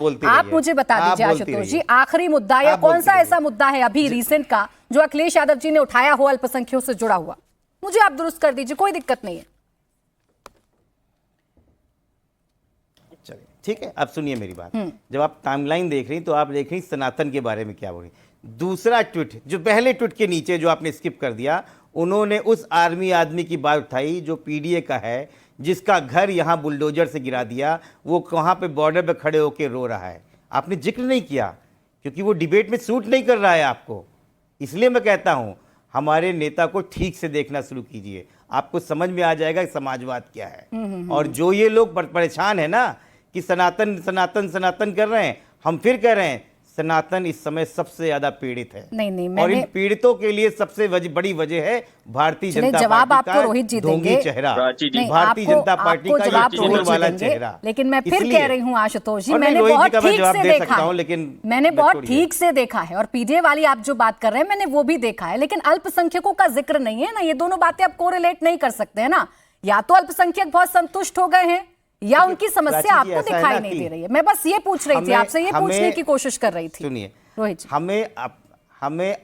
बोलती आप रहिए। मुझे बता दीजिए आशुतोष जी, आखिरी मुद्दा या कौन सा ऐसा मुद्दा है अभी रिसेंट का जो अखिलेश यादव जी ने उठाया हो अल्पसंख्यकों से जुड़ा हुआ, मुझे आप दुरुस्त कर दीजिए, कोई दिक्कत नहीं है। चलिए ठीक है, अब सुनिए मेरी बात। जब आप टाइमलाइन देख रही तो आप देख रही सनातन के बारे में क्या बोल रही। दूसरा ट्वीट, जो पहले ट्वीट के नीचे जो आपने स्किप कर दिया, उन्होंने उस आर्मी आदमी की बात उठाई जो पीडीए का है, जिसका घर यहाँ बुलडोजर से गिरा दिया, वो वहाँ पे बॉर्डर पे खड़े होकर रो रहा है। आपने जिक्र नहीं किया क्योंकि वो डिबेट में सूट नहीं कर रहा है आपको। इसलिए मैं कहता हूँ हमारे नेता को ठीक से देखना शुरू कीजिए, आपको समझ में आ जाएगा कि समाजवाद क्या है। और जो ये लोग परेशान है ना कि सनातन सनातन सनातन कर रहे हैं, हम फिर कह रहे हैं सनातन इस समय सबसे ज्यादा पीड़ित है। नहीं, और इन पीड़ितों के लिए सबसे बड़ी वजह है भारतीय जनता जवाब पार्टी आपको रोहित जी का ढोंगी देंगे। चेहरा, नहीं, भारतीय जनता पार्टी का जवाब ये चोर रोहित जी वाला देंगे, चेहरा। लेकिन मैं फिर कह रही हूँ आशुतोष जी, और मैंने रोहित जी बहुत का मैं ठीक जवाब से दे देखा सकता हूं, है, लेकिन मैंने बहुत ठीक से देखा है, और पीडीए वाली आप जो बात कर रहे हैं मैंने वो भी देखा है, लेकिन अल्पसंख्यकों का जिक्र नहीं है ना। ये दोनों बातें आप कोरिलेट नहीं कर सकते हैं ना। या तो अल्पसंख्यक बहुत संतुष्ट हो गए हैं या उनकी समस्या आपको दिखाई नहीं दे रही है। मैं बस ये पूछ रही थी आपसे, ये पूछने की कोशिश कर रही थी। सुनिए रोहित जी, हमें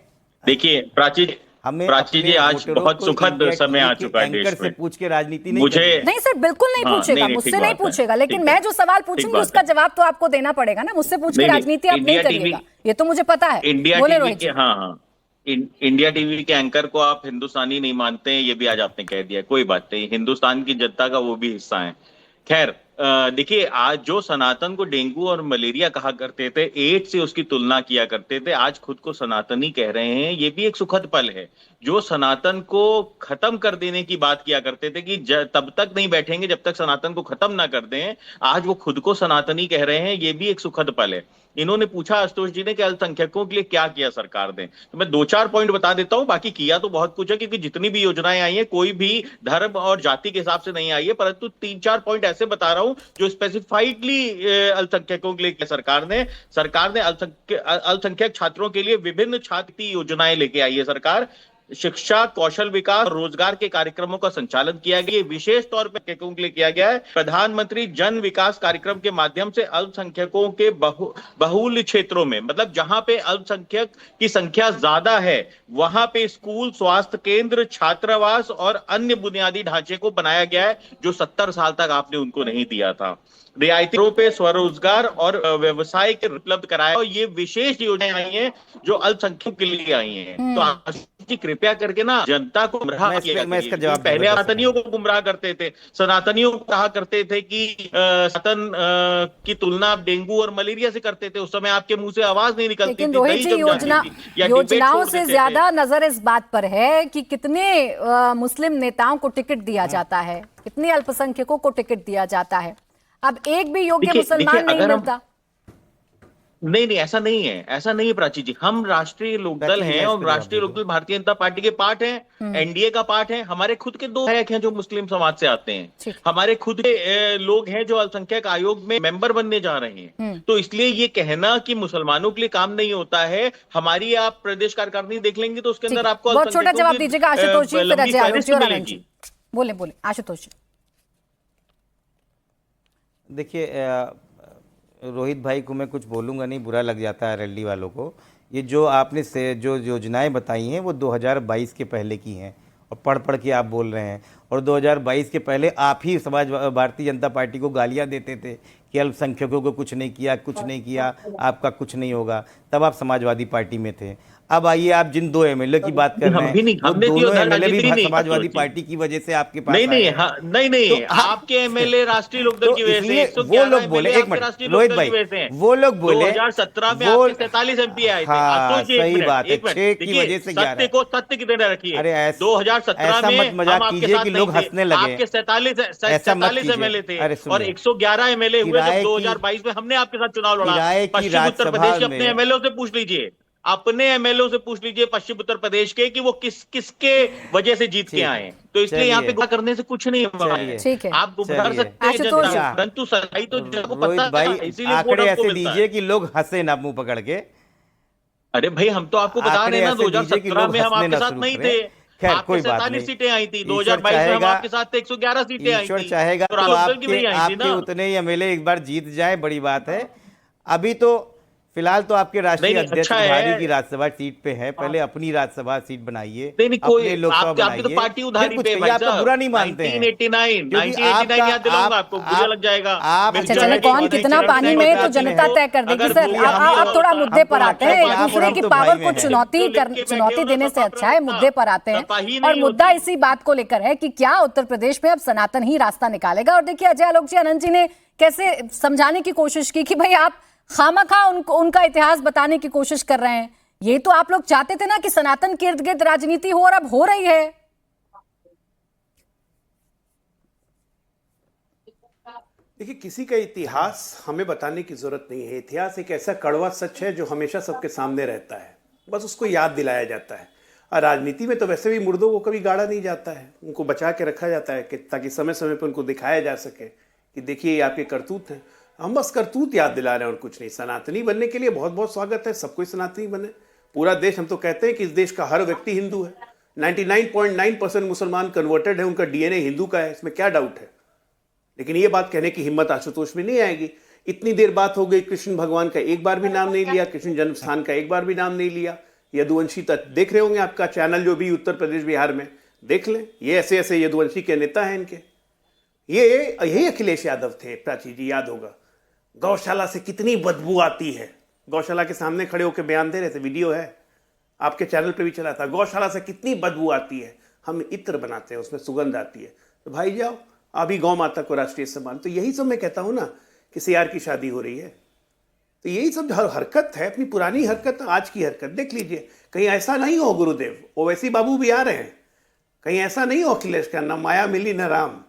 देखिए प्राची जी आज बहुत सुखद समय आ चुका है देश में। पूछ के राजनीति नहीं मुझे नहीं सर, बिल्कुल नहीं पूछेगा, मुझसे नहीं पूछेगा, लेकिन मैं जो सवाल पूछूंगी उसका जवाब तो आपको देना पड़ेगा ना। मुझसे पूछ के राजनीति आप नहीं करिएगा, ये तो मुझे पता है। बोले रोहित जी। हाँ, इंडिया टीवी के एंकर को आप हिंदुस्तानी नहीं मानते हैं, ये भी आज आपने कह दिया। कोई बात नहीं, हिंदुस्तान की जनता का वो भी हिस्सा है। खैर, देखिए, आज जो सनातन को डेंगू और मलेरिया कहा करते थे, एड्स से उसकी तुलना किया करते थे, आज खुद को सनातनी कह रहे हैं। ये भी एक सुखद पल है। जो सनातन को खत्म कर देने की बात किया करते थे कि तब तक नहीं बैठेंगे जब तक सनातन को खत्म ना कर दें, आज वो खुद को सनातनी कह रहे हैं। ये भी एक सुखद पल है। इन्होंने पूछा आशुतोष जी ने कि अल्पसंख्यकों के लिए क्या किया सरकार ने, तो मैं 2-4 पॉइंट बता देता हूं। बाकी किया तो बहुत कुछ है, क्योंकि जितनी भी योजनाएं आई हैं कोई भी धर्म और जाति के हिसाब से नहीं आई है, परंतु 3-4 पॉइंट ऐसे बता रहा हूं जो स्पेसिफाइडली अल्पसंख्यकों के लिए सरकार ने अल्पसंख्यक छात्रों के लिए विभिन्न छात्रवृत्ति योजनाएं लेके आई है सरकार। शिक्षा, कौशल विकास, रोजगार के कार्यक्रमों का संचालन किया गया। विशेष तौर पर अल्पसंख्यकों के लिए किया गया है। प्रधानमंत्री जन विकास कार्यक्रम के माध्यम से अल्पसंख्यकों के बहुल क्षेत्रों में, मतलब जहां पे अल्पसंख्यक की संख्या ज्यादा है, वहां पे स्कूल, स्वास्थ्य केंद्र, छात्रावास और अन्य बुनियादी ढांचे को बनाया गया है, जो 70 साल तक आपने उनको नहीं दिया था। रियायती दरों पे स्वरोजगार और व्यवसाय के उपलब्ध कराया। और ये विशेष योजनाएं आई हैं जो अल्पसंख्यकों के लिए आई हैं। तो आप जी कृपया करके ना जनता को गुमराह किया। मैं इसका जवाब पहले सनातनियों को गुमराह करते थे, सनातनियों को कहा करते थे कि सनातन की तुलना आप डेंगू और मलेरिया से करते थे। उस समय आपके मुंह से आवाज नहीं निकलती थी। लेकिन रोहित जी, योजनाओं से ज्यादा नजर इस बात पर है कि कितने मुस्लिम नेताओं को टिकट दिया जाता है, कितने अल्पसंख्यकों को टिकट दिया जाता है। अब एक भी योग्य मुसलमान नहीं मिलता। नहीं, ऐसा नहीं है प्राची जी। हम राष्ट्रीय लोकदल हैं और राष्ट्रीय लोकदल भारतीय जनता पार्टी के पार्ट हैं, एनडीए का पार्ट है। हमारे खुद के 2 विधायक हैं जो मुस्लिम समाज से आते हैं। हमारे खुद के लोग हैं जो अल्पसंख्यक आयोग में मेंबर बनने जा रहे हैं। तो इसलिए ये कहना कि मुसलमानों के लिए काम नहीं होता है, हमारी आप प्रदेश कार्यकारिणी देख लेंगे तो उसके अंदर आपको बहुत छोटा जवाब दीजिएगा आशुतोष जी, फिर अजय आलोक जी और आनंद जी। बोले आशुतोष जी। देखिए, रोहित भाई को मैं कुछ बोलूँगा नहीं, बुरा लग जाता है रैली वालों को। ये जो आपने जो योजनाएं बताई हैं वो 2022 के पहले की हैं, और पढ़ के आप बोल रहे हैं। और 2022 के पहले आप ही भारतीय जनता पार्टी को गालियां देते थे कि अल्पसंख्यकों को कुछ नहीं किया, आपका कुछ नहीं होगा। तब आप समाजवादी पार्टी में थे। अब आइए, आप जिन 2 एमएलए की बात कर रहे हैं, वो दोनों एमएलए भी समाजवादी पार्टी की वजह से आपके पास नहीं, आपके एमएलए राष्ट्रीय लोकदल की वजह से। वो लोग बोले, एक मिनट रोहित भाई, वो लोग बोले 2017 में आपके 47 एमपी आए थे। हाँ, सही बात है, 6 की वजह से 11। सत्य की तरह रखिए। अरे 2017 में मजाक कीजिए कि लोग हंसने लगे। आपके 47 एमएलए थे और 111 एमएलए हुए जब 2022 में हमने आपके साथ चुनाव लड़ा। पश्चिम उत्तर प्रदेश के अपने एमएलए से पूछ लीजिए, पश्चिम उत्तर प्रदेश के, कि वो किसके वजह से जीत के आए। तो इसलिए यहाँ पे गुमराह करने से कुछ नहीं हुआ है। आप गुमराह कर सकते हैं, परंतु सच्चाई तो जनता को पता है, इसीलिए आंकड़े ऐसे दीजिए कि लोग हंसे ना मुंह पकड़ के। अरे भाई, हम तो आपको बता रहे हैं ना, 2017 में हम आपके साथ नहीं थे। खैर, कोई बात 47 नहीं, सीटें आई थी। 2022 में हम आपके साथ 111 सीटें आई थी। ईश्वर चाहेगा तो आपके उतने ही एमएलए एक बार जीत जाए, बड़ी बात है। अभी तो फिलहाल तो आपके राष्ट्रीय नहीं, अध्यक्ष अच्छा है। बिहारी की राज्यसभा सीट पे है, पहले अपनी राज्यसभा सीट बनाइए, नहीं, कोई अपने लोकसभा आपकी तो बनाइए, पार्टी उधारी फिर कुछ पे है कहिए, भाई आप तो साहब। बुरा नहीं मानते हैं 1989 याद दिलाऊंगा आपको, बुरा लग जाएगा। आप अच्छा मिर्जा चले है कौन कि कितना चरण पानी सिंह में तो बताते जनता हैं। तय कर देगी। अगर सर भूमि आप थोड़ा हमको मुद्दे पर आते हैं, हमको एक आप और दूसरे हम की तो पावर भाई को में हैं। चुनौती देने से अच्छा है मुद्दे पर आते हैं। सपा ही और नहीं मुद्दा होती। इसी बात को लेकर है कि क्या उत्तर प्रदेश में अब सनातन ही रास्ता निकालेगा। और देखिए अजय आलोक जी, अनंत जी ने कैसे समझाने की कोशिश की कि भाई आप खामखा उनका इतिहास बताने की कोशिश कर रहे हैं। ये तो आप लोग चाहते थे ना कि सनातन के इर्द गिर्द राजनीति हो, और अब हो रही है। देखिए, किसी का इतिहास हमें बताने की जरूरत नहीं है। इतिहास एक ऐसा कड़वा सच है जो हमेशा सबके सामने रहता है, बस उसको याद दिलाया जाता है। और राजनीति में तो वैसे भी मुर्दों को कभी गाड़ा नहीं जाता है, उनको बचा के रखा जाता है कि ताकि समय समय पर उनको दिखाया जा सके कि देखिए ये आपके करतूत हैं। हम बस करतूत याद दिला रहे हैं और कुछ नहीं। सनातनी बनने के लिए बहुत बहुत स्वागत है, सब कोई सनातनी बने। पूरा देश, हम तो कहते हैं कि इस देश का हर व्यक्ति हिंदू है। 99.9% मुसलमान कन्वर्टेड है, उनका डीएनए हिंदू का है, इसमें क्या डाउट है। लेकिन ये बात कहने की हिम्मत आशुतोष में नहीं आएगी। इतनी देर बात हो गई, कृष्ण भगवान का एक बार भी नाम नहीं लिया, कृष्ण जन्म स्थान का एक बार भी नाम नहीं लिया। यदुवंशी तक देख रहे होंगे, आपका चैनल जो भी उत्तर प्रदेश बिहार में, देख लें, ये ऐसे ऐसे यदुवंशी के नेता हैं इनके। यही अखिलेश यादव थे, प्राची जी याद होगा। गौशाला से कितनी बदबू आती है, गौशाला के सामने खड़े होकर बयान दे रहे थे, वीडियो है आपके चैनल पे भी चला था। गौशाला से कितनी बदबू आती है, हम इत्र बनाते हैं, उसमें सुगंध आती है। तो भाई जाओ, अभी गौ माता को राष्ट्रीय सम्मान। तो यही सब मैं कहता हूं ना कि सीआर की शादी हो रही है, तो यही सब हरकत है, अपनी पुरानी हरकत, आज की हरकत देख लीजिए। कहीं ऐसा नहीं हो गुरुदेव, ओवैसी बाबू भी आ रहे हैं, कहीं ऐसा नहीं हो अखिलेश का, ना माया मिली न राम।